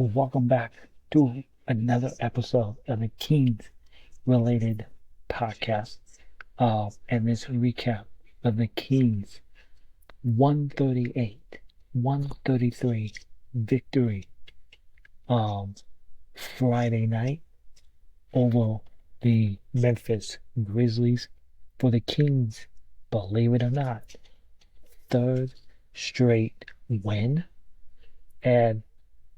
Welcome back to another episode of the Kings related podcast. And this recap of the Kings 138, 133 victory um, Friday night over the Memphis Grizzlies for the Kings, believe it or not, third straight win. And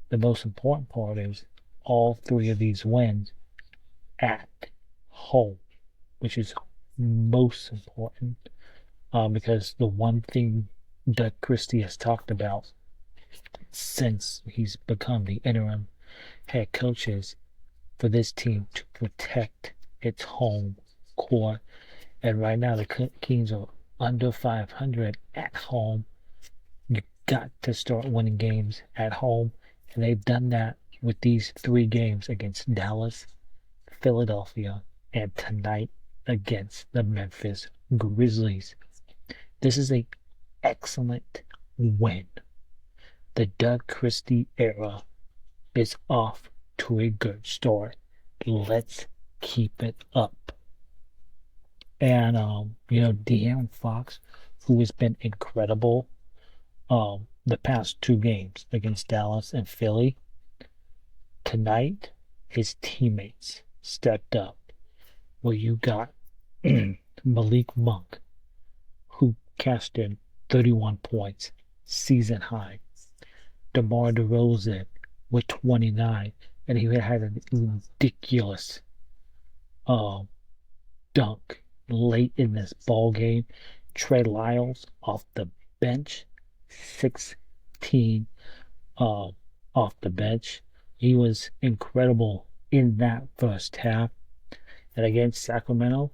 the most important part is all three of these wins at home, which is most important because the one thing Doug Christie has talked about since he's become the interim head coach is for this team to protect its home court. And right now, the Kings are under 500 at home. You got to start winning games at home. And they've done that with these three games against Dallas, Philadelphia, and tonight against the Memphis Grizzlies. This is an excellent win. The Doug Christie era is off to a good start. Let's keep it up. And, De'Aaron Fox, who has been incredible the past two games against Dallas and Philly, tonight his teammates stepped up. Where you got Malik Monk, who cashed in 31 points, season high. DeMar DeRozan with 29, and he had a ridiculous dunk late in this ball game. Trey Lyles off the bench, 16 off the bench. He was incredible in that first half. And against Sacramento,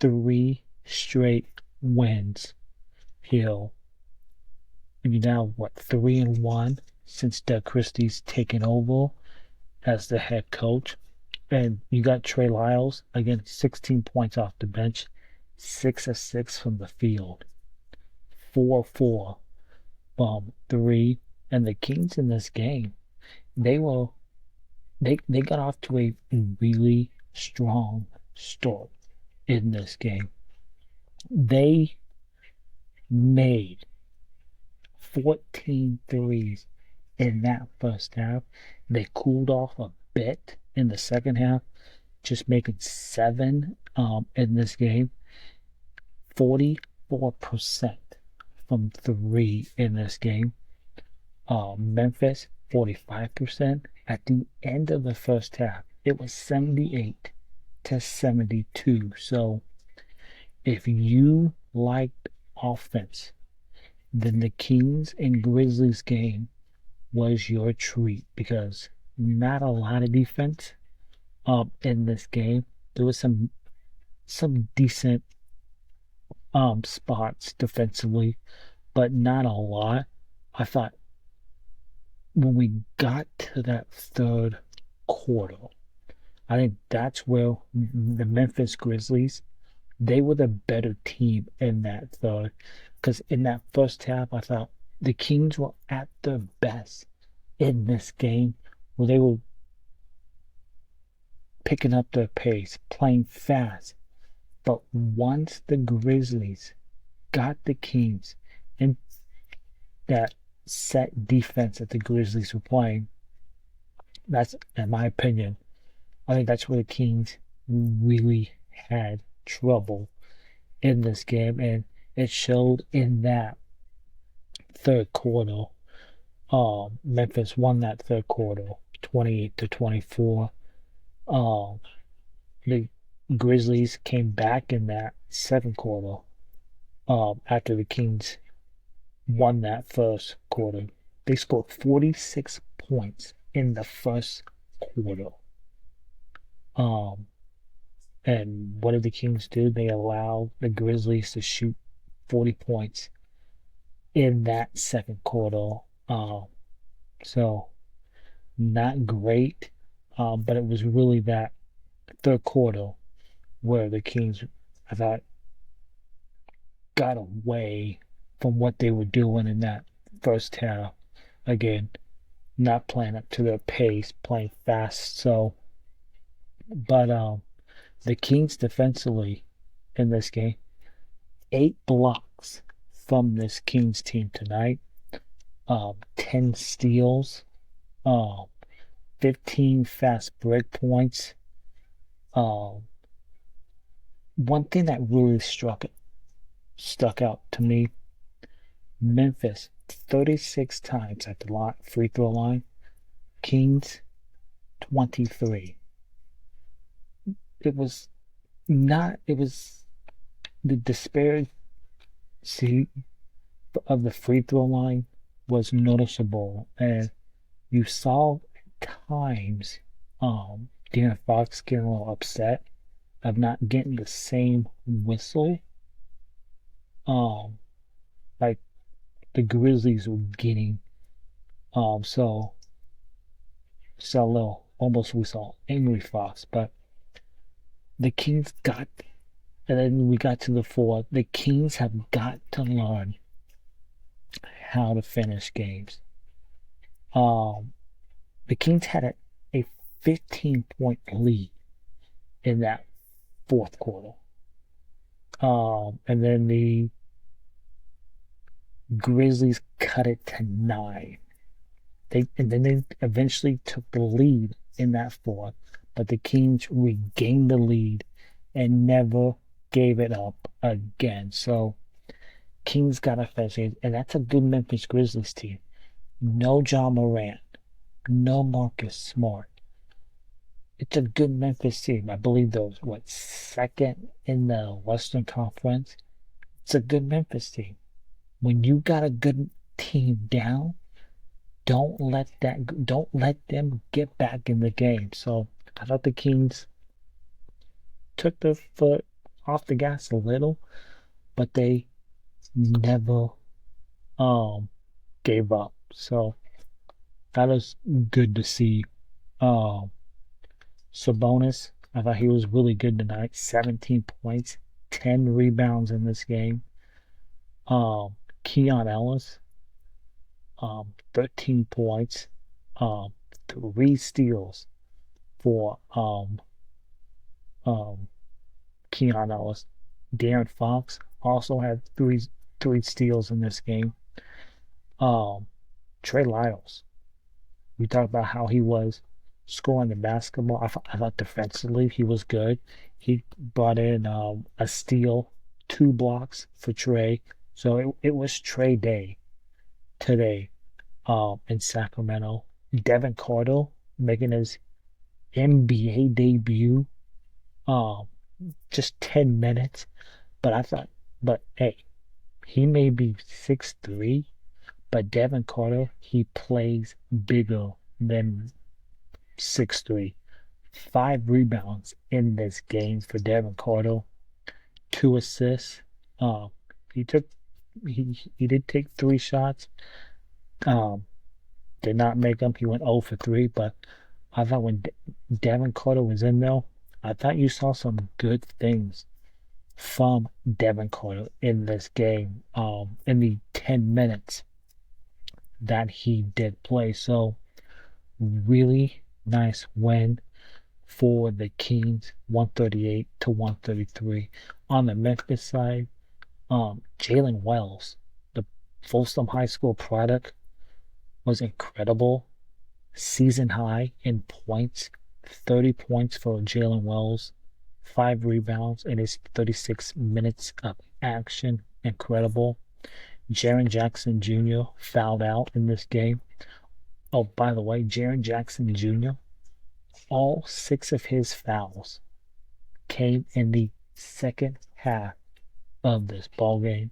3 straight wins. He'll be now 3-1 since Doug Christie's taken over as the head coach. And you got Trey Lyles, again, 16 points off the bench, 6 of 6 from the field, 4-4 from 3. And the Kings in this game, they got off to a really strong start in this game. They made 14 threes in that first half. They cooled off a bit in the second half, just making 7 in this game. 44% from 3 in this game. Memphis, 45%. At the end of the first half, it was 78-72. So if you liked offense, then the Kings and Grizzlies game was your treat because not a lot of defense in this game. There was some decent spots defensively, but not a lot. I thought when we got to that third quarter, I think that's where the Memphis Grizzlies, they were the better team in that third. Because in that first half, I thought the Kings were at their best in this game, where they were picking up their pace, playing fast. But once the Grizzlies got the Kings in that set defense that the Grizzlies were playing, that's, in my opinion, I think that's where the Kings really had trouble in this game, and it showed in that third quarter. Memphis won that third quarter, 28-24. The Grizzlies came back in that second quarter. After the Kings won that first quarter, they scored 46 points in the first quarter. And what did the Kings do? They allowed the Grizzlies to shoot 40 points in that second quarter. So not great, but it was really that third quarter where the Kings, I thought, got away from what they were doing in that first half. Again, not playing up to their pace, playing fast. So, but the Kings defensively in this game, 8 blocks from this Kings team tonight. 10 steals, 15 fast break points. Um, One thing that really stuck out to me, Memphis 36 times at the free throw line, Kings 23. It was not. It was the disparity of the free throw line was noticeable, and you saw times De'Aaron Fox getting a little upset of not getting the same whistle um like the Grizzlies were getting. So saw a little almost we saw angry Fox, but the Kings got and then we got to the fourth. The Kings have got to learn how to finish games. Um the Kings had a 15-point lead in that fourth quarter. And then the Grizzlies cut it to 9. They eventually took the lead in that fourth, but the Kings regained the lead and never gave it up again. So Kings got a finish, and that's a good Memphis Grizzlies team. No John Morant, no Marcus Smart. It's a good Memphis team. I believe those second in the Western Conference. It's a good Memphis team. When you got a good team down, don't let them get back in the game. So I thought the Kings took their foot off the gas a little, but they never gave up. So that was good to see. Sabonis, I thought he was really good tonight. 17 points, 10 rebounds in this game. Keon Ellis, 13 points, 3 steals for Keon Ellis. De'Aaron Fox also had three steals in this game. Trey Lyles, we talked about how he was scoring the basketball. I thought defensively he was good. He brought in a steal, 2 blocks for Trey. So it was Trey Day today in Sacramento. Devin Carter making his NBA debut. Just 10 minutes. But hey, he may be 6'3", but Devin Carter, he plays bigger than 6'3". 5 rebounds in this game for Devin Carter. 2 assists. He took he did take 3 shots. Did not make them. He went 0 for 3, but I thought when Devin Carter was in there, I thought you saw some good things from Devin Carter in this game. In the 10 minutes that he did play. So really nice win for the Kings, 138-133. On the Memphis side, Jalen Wells, the Folsom High School product, was incredible. Season high in points, 30 points for Jalen Wells, 5 rebounds in his 36 minutes of action. Incredible. Jaren Jackson Jr. fouled out in this game. Oh, by the way, Jaren Jackson Jr., all 6 of his fouls came in the second half of this ball game.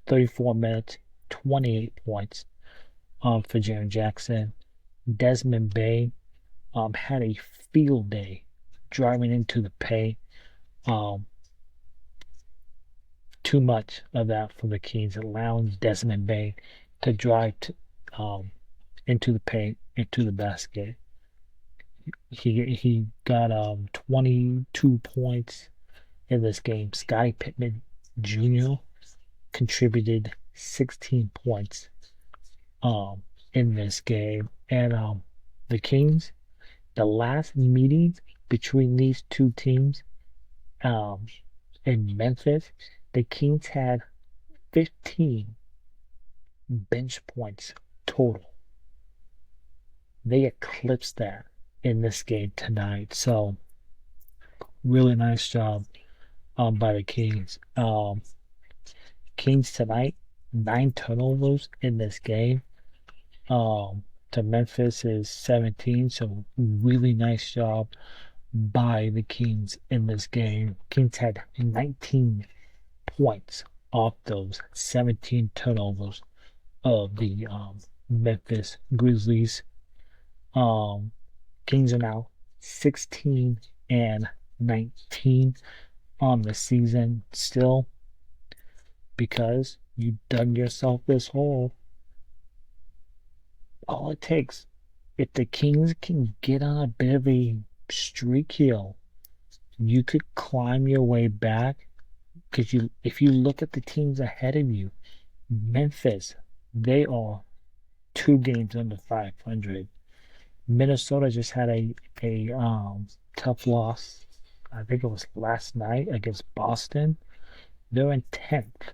34 minutes, 28 points for Jaren Jackson. Desmond Bane had a field day driving into the paint. Too much of that for the Kings, allowing Desmond Bane to drive into the paint, into the basket. He got 22 points in this game. Scottie Pippen Jr. contributed 16 points in this game. And the Kings, the last meeting between these two teams um, in Memphis, the Kings had 15 bench points total. They eclipsed that in this game tonight. So really nice job by the Kings. Kings tonight, 9 turnovers in this game. To Memphis is 17. So really nice job by the Kings in this game. Kings had 19 points off those 17 turnovers of the Memphis Grizzlies. Um, Kings are now 16 and 19 on the season still because you dug yourself this hole. All it takes, if the Kings can get on a bit of a streak here, you could climb your way back. Because if you look at the teams ahead of you, Memphis, they are 2 games under 500. Minnesota just had a tough loss. I think it was last night against Boston. They're in 10th,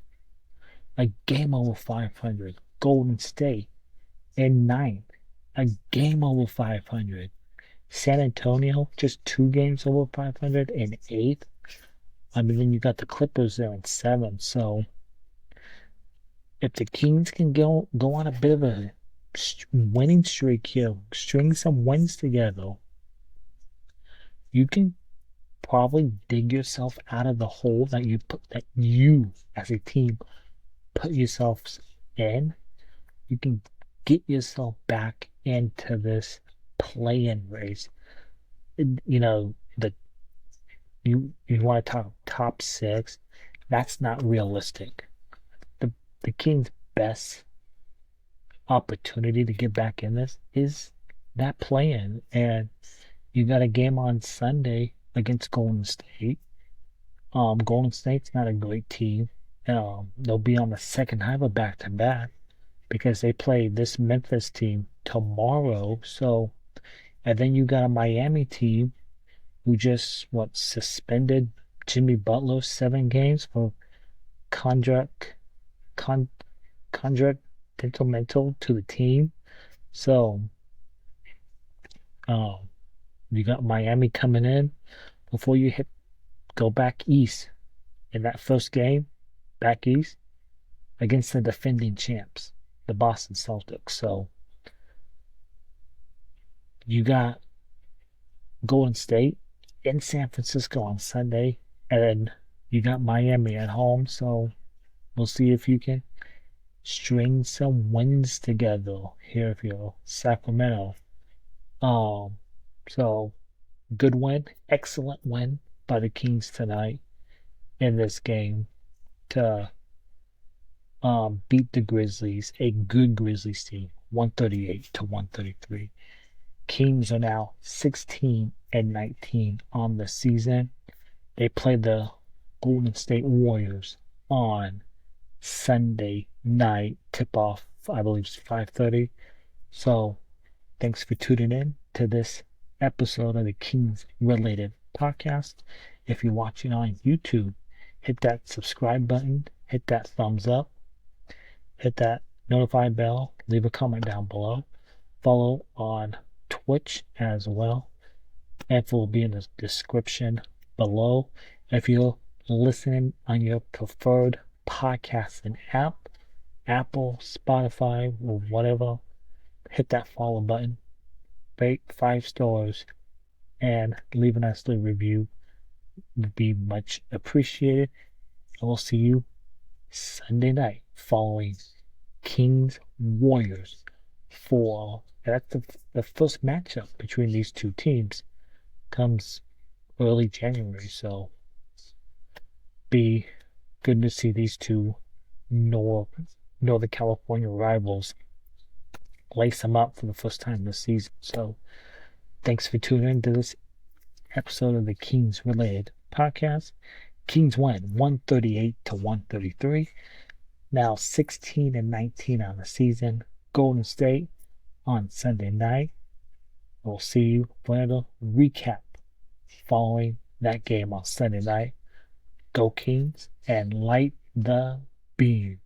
a game over 500. Golden State in 9th, a game over 500. San Antonio just 2 games over 500 in 8th. I mean, then you got the Clippers there in 7th. So if the Kings can go on a bit of a winning streak here, string some wins together, you can probably dig yourself out of the hole that you as a team put yourselves in. You can get yourself back into this play-in race. You know, you want to talk top 6. That's not realistic. The Kings' best opportunity to get back in this is that play-in, and you got a game on Sunday against Golden State. Golden State's not a great team. They'll be on the second half of back-to-back because they play this Memphis team tomorrow. So, and then you got a Miami team who just suspended Jimmy Butler 7 games for conduct detrimental to the team. So, you got Miami coming in before you go back east in that first game, back east against the defending champs, the Boston Celtics. So you got Golden State in San Francisco on Sunday, and then you got Miami at home. So we'll see if you can string some wins together here if you're Sacramento. So good win, excellent win by the Kings tonight in this game to beat the Grizzlies, a good Grizzlies team, 138-133. Kings are now 16 and 19 on the season. They play the Golden State Warriors on Sunday night. Tip off, I believe, is 5:30. So thanks for tuning in to this episode of the Kings related podcast. If you're watching on YouTube, hit that subscribe button, hit that thumbs up, hit that notify bell, leave a comment down below. Follow on Twitch as well. Info will be in the description below. If you're listening on your preferred podcasting app, Apple, Spotify, or whatever, hit that follow button, rate 5 stars, and leave a nice little review. Would be much appreciated. And we'll see you Sunday night following Kings Warriors that's the first matchup between these two teams comes early January, so be good to see these two Northern California rivals lace them up for the first time this season. So thanks for tuning in to this episode of the Kings related podcast. Kings win 138-133. Now 16 and 19 on the season. Golden State on Sunday night. We'll see you for the recap following that game on Sunday night. Go Kings and light the beam.